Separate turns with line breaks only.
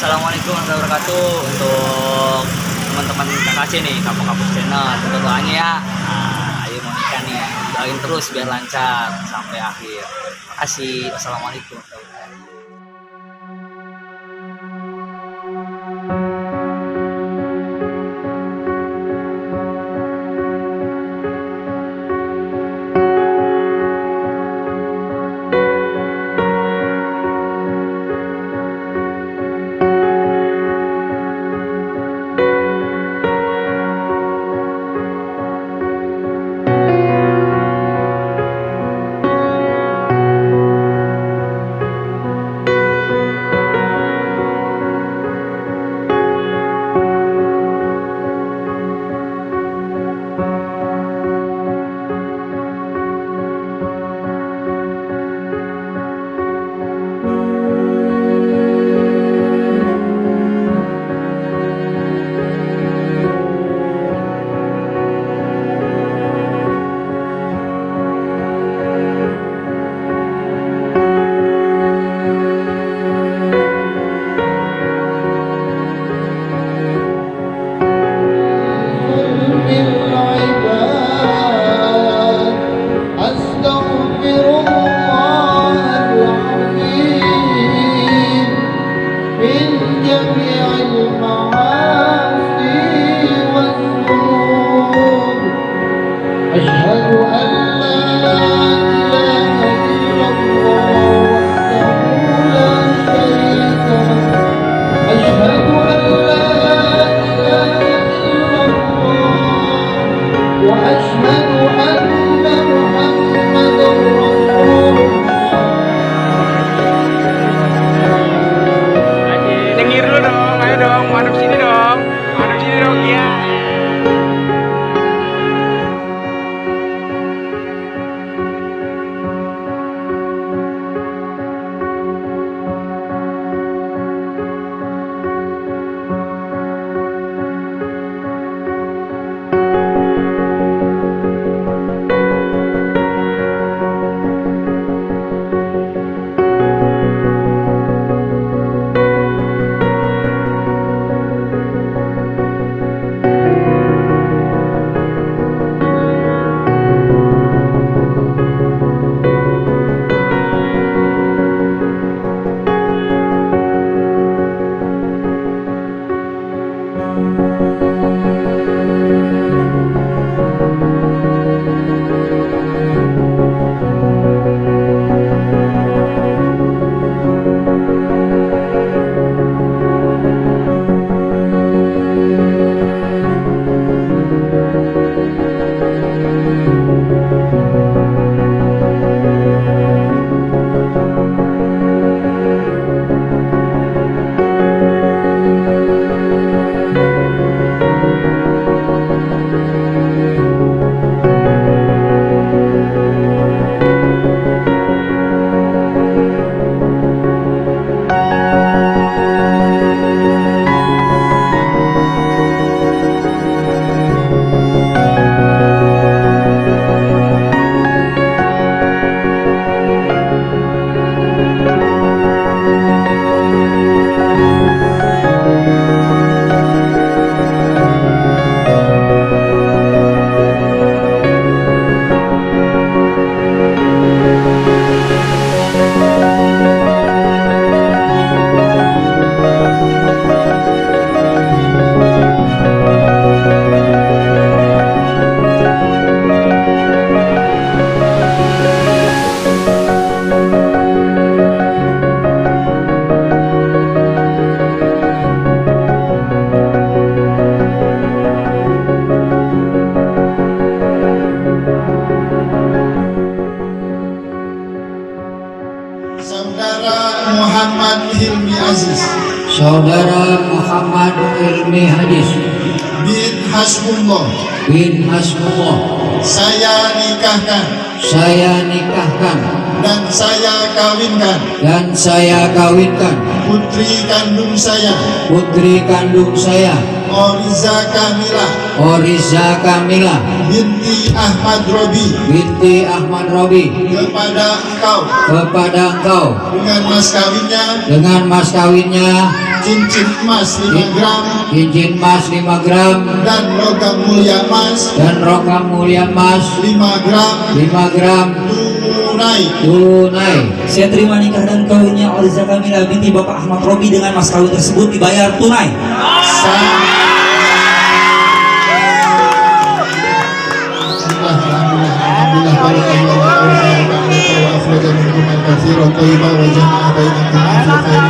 Assalamualaikum warahmatullahi wabarakatuh. Untuk teman-teman KKC nih, Kapok Channel, tentu doanya ya. Ayo mau nikah nih, doain terus biar lancar sampai akhir. Terima kasih. Wassalamualaikum warahmatullahi wabarakatuh.
Saudara Muhammad Hilmi Aziz
bin Hasbullah saya nikahkan dan saya kawinkan putri kandung saya Oriza Kamila binti Ahmad Robi kepada engkau
dengan mas kawinnya
cincin emas 5 gram
cincin emas 5 gram,
dan logam mulia emas
dan rokam mulia emas
5 gram
5 gram
tunai.
Saya terima nikah dan kawinnya Oliza Kamila binti Bapak Ahmad Robi dengan mas kawin tersebut dibayar tunai.
Alhamdulillah barakallahu wa akhraja minkum al-katsira thayyiban wa jama'a bainakum fi khairin